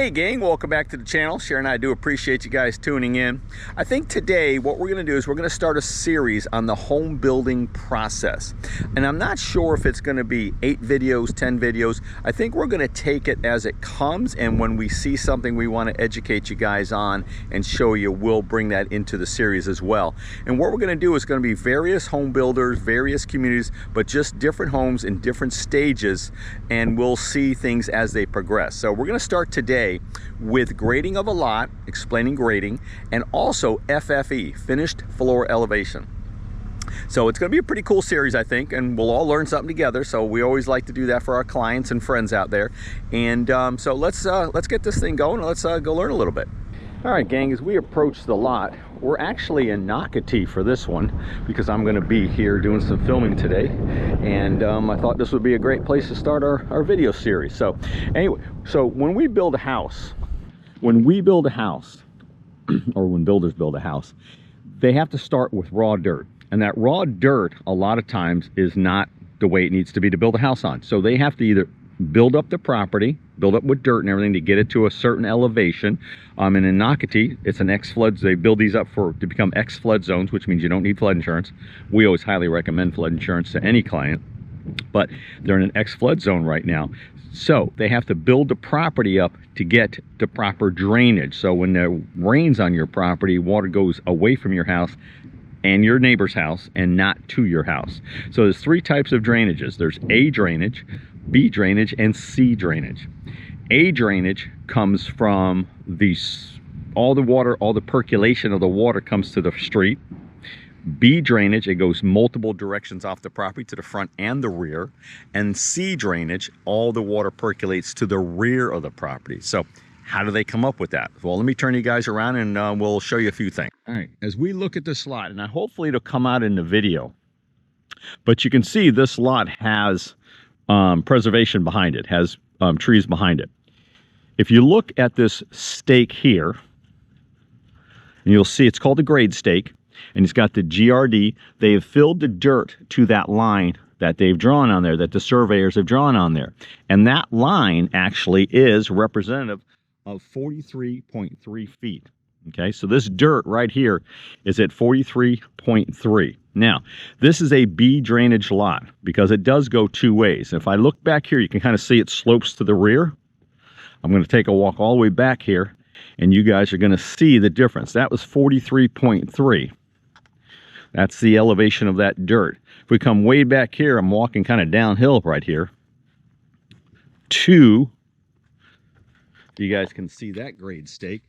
Hey gang, welcome back to the channel. Sharon and I do appreciate you guys tuning in. I think today what we're going to do is we're going to start a series on the home building process. And I'm not sure if it's going to be 8 videos, 10 videos. I think we're going to take it as it comes, and when we see something we want to educate you guys on and show you, we'll bring that into the series as well. And what we're going to do is going to be various home builders, various communities, but just different homes in different stages, and we'll see things as they progress. So we're going to start today with grading of a lot, explaining grading, and also FFE, finished floor elevation. So it's going to be a pretty cool series, I think, and we'll all learn something together. So we always like to do that for our clients and friends out there. And so let's get this thing going. Let's go learn a little bit. All right, gang, as we approach the lot, we're actually in Nocatee for this one because I'm going to be here doing some filming today, and I thought this would be a great place to start our video series. So anyway, so when we build a house, or when builders build a house, they have to start with raw dirt, and that raw dirt a lot of times is not the way it needs to be to build a house on. So they have to either build up the property, build up with dirt and everything to get it to a certain elevation. And in Nocatee, it's an X-flood. They build these up to become X-flood zones, which means you don't need flood insurance. We always highly recommend flood insurance to any client, but they're in an X-flood zone right now. So they have to build the property up to get the proper drainage. So when there rains on your property, water goes away from your house and your neighbor's house and not to your house. So there's 3 types of drainages. There's A drainage, B drainage, and C drainage. A drainage comes from all the percolation of the water comes to the street. B drainage, it goes multiple directions off the property to the front and the rear. And C drainage, all the water percolates to the rear of the property. So how do they come up with that? Well, let me turn you guys around and we'll show you a few things. All right, as we look at this lot, and hopefully it'll come out in the video, but you can see this lot has preservation behind it, has trees behind it. If you look at this stake here, and you'll see it's called a grade stake, and it's got the GRD. They have filled the dirt to that line that they've drawn on there, that the surveyors have drawn on there. And that line actually is representative of 43.3 feet. Okay, so this dirt right here is at 43.3. Now, this is a B drainage lot because it does go 2 ways. If I look back here, you can kind of see it slopes to the rear. I'm going to take a walk all the way back here, and you guys are going to see the difference. That was 43.3. That's the elevation of that dirt. If we come way back here, I'm walking kind of downhill right here. You guys can see that grade stake.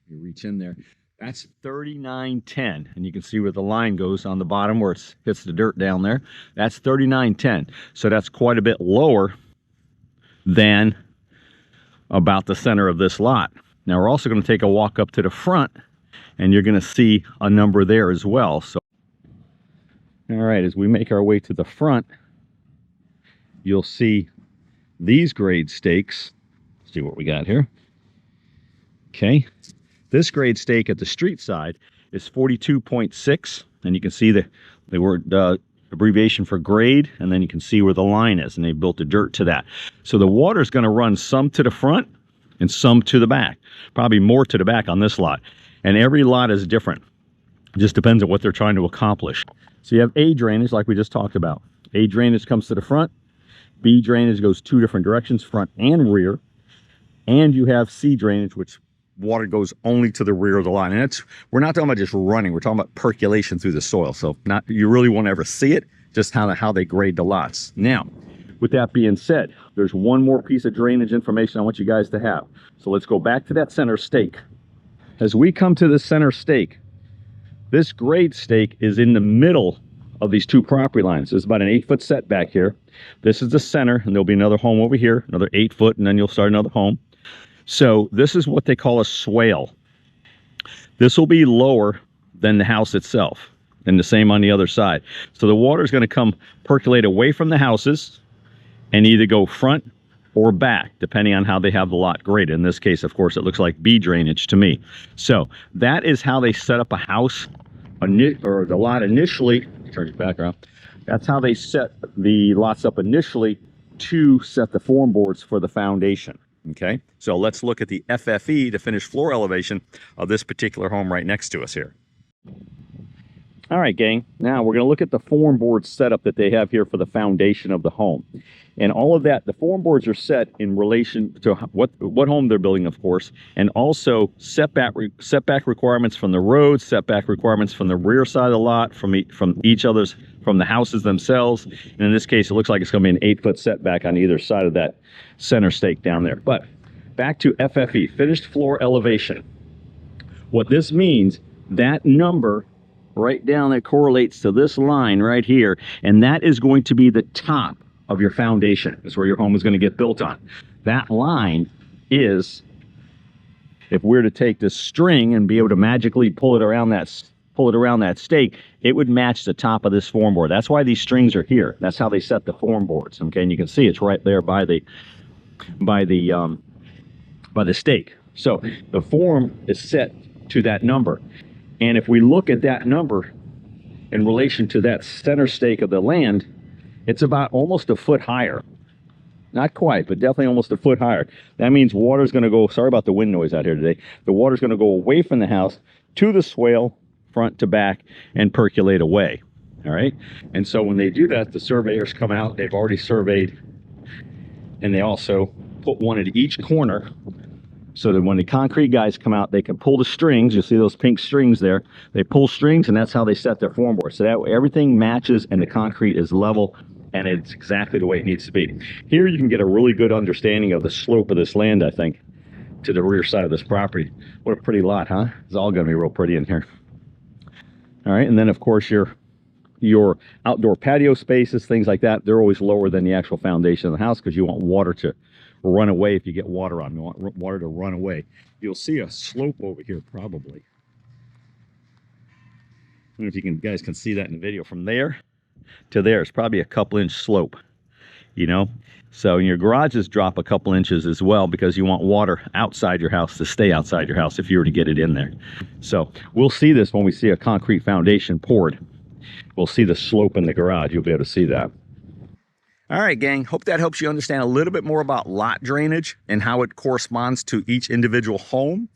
You reach in there. That's 3910, and you can see where the line goes on the bottom where it hits the dirt down there. That's 3910. So that's quite a bit lower than about the center of this lot. Now we're also going to take a walk up to the front, and you're going to see a number there as well. So all right, as we make our way to the front, you'll see these grade stakes. Let's see what we got here. Okay, this grade stake at the street side is 42.6, and you can see the word abbreviation for grade, and then you can see where the line is, and they built the dirt to that. So the water is going to run some to the front and some to the back, probably more to the back on this lot. And every lot is different. It just depends on what they're trying to accomplish. So you have A drainage, like we just talked about. A drainage comes to the front. B drainage goes 2 different directions, front and rear. And you have C drainage, which water goes only to the rear of the line. And we're not talking about just running. We're talking about percolation through the soil. So you really won't ever see it, just how they grade the lots. Now, with that being said, there's one more piece of drainage information I want you guys to have. So let's go back to that center stake. As we come to the center stake, this grade stake is in the middle of these 2 property lines. There's about an 8-foot setback here. This is the center, and there'll be another home over here, another 8 foot, and then you'll start another home. So this is what they call a swale. This will be lower than the house itself, and the same on the other side. So the water is going to come percolate away from the houses and either go front or back, depending on how they have the lot graded. In this case, of course, it looks like B drainage to me. So that is how they set up a house, or the lot initially. Turn it back around. That's how they set the lots up initially to set the form boards for the foundation. Okay, so let's look at the FFE, the finished floor elevation of this particular home right next to us here. All right, gang, now we're going to look at the form board setup that they have here for the foundation of the home. And all of that, the form boards are set in relation to what home they're building, of course, and also setback requirements from the road, setback requirements from the rear side of the lot, from the houses themselves. And in this case, it looks like it's going to be an 8-foot setback on either side of that center stake down there. But back to FFE, finished floor elevation. What this means, that number right down that correlates to this line right here, and that is going to be the top of your foundation. That's where your home is going to get built on. That line is, if we're to take this string and be able to magically pull it around that stake, it would match the top of this form board. That's why these strings are here. That's how they set the form boards. Okay, and you can see it's right there by the stake. So the form is set to that number. And if we look at that number in relation to that center stake of the land, it's about almost a foot higher. Not quite, but definitely almost a foot higher. That means water's going to go, sorry about the wind noise out here today, the water's going to go away from the house to the swale, front to back, and percolate away. All right? And so when they do that, the surveyors come out, they've already surveyed, and they also put one at each corner, so that when the concrete guys come out, they can pull the strings. You'll see those pink strings there. They pull strings, and that's how they set their form board. So that way everything matches and the concrete is level, and it's exactly the way it needs to be. Here you can get a really good understanding of the slope of this land, I think, to the rear side of this property. What a pretty lot, huh? It's all going to be real pretty in here. All right, and then of course your outdoor patio spaces, things like that, they're always lower than the actual foundation of the house because you want water to run away. If you get water on, you want water to run away. You'll see a slope over here probably. I don't know if you guys can see that in the video. From there to there, it's probably a couple-inch slope, you know. So your garages drop a couple inches as well because you want water outside your house to stay outside your house if you were to get it in there. So we'll see this when we see a concrete foundation poured. We'll see the slope in the garage. You'll be able to see that. All right, gang, hope that helps you understand a little bit more about lot drainage and how it corresponds to each individual home.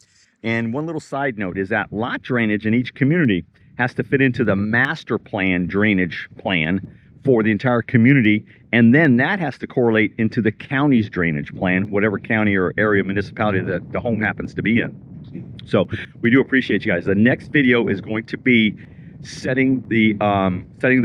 And one little side note is that lot drainage in each community has to fit into the master plan drainage plan for the entire community, and then that has to correlate into the county's drainage plan, whatever county or area municipality that the home happens to be in. So we do appreciate you guys. The next video is going to be setting the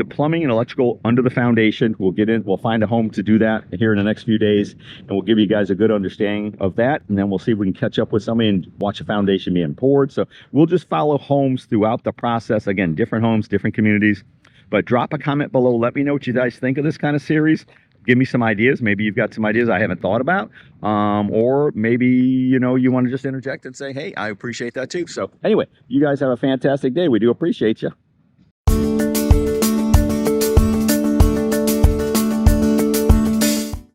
plumbing and electrical under the foundation. We'll find a home to do that here in the next few days, and we'll give you guys a good understanding of that, and then we'll see if we can catch up with somebody and watch a foundation being poured. So we'll just follow homes throughout the process. Again, different homes, different communities. But drop a comment below. Let me know what you guys think of this kind of series. Give me some ideas. Maybe you've got some ideas I haven't thought about, or maybe you want to just interject and say, hey, I appreciate that too. So anyway, you guys have a fantastic day. We do appreciate you.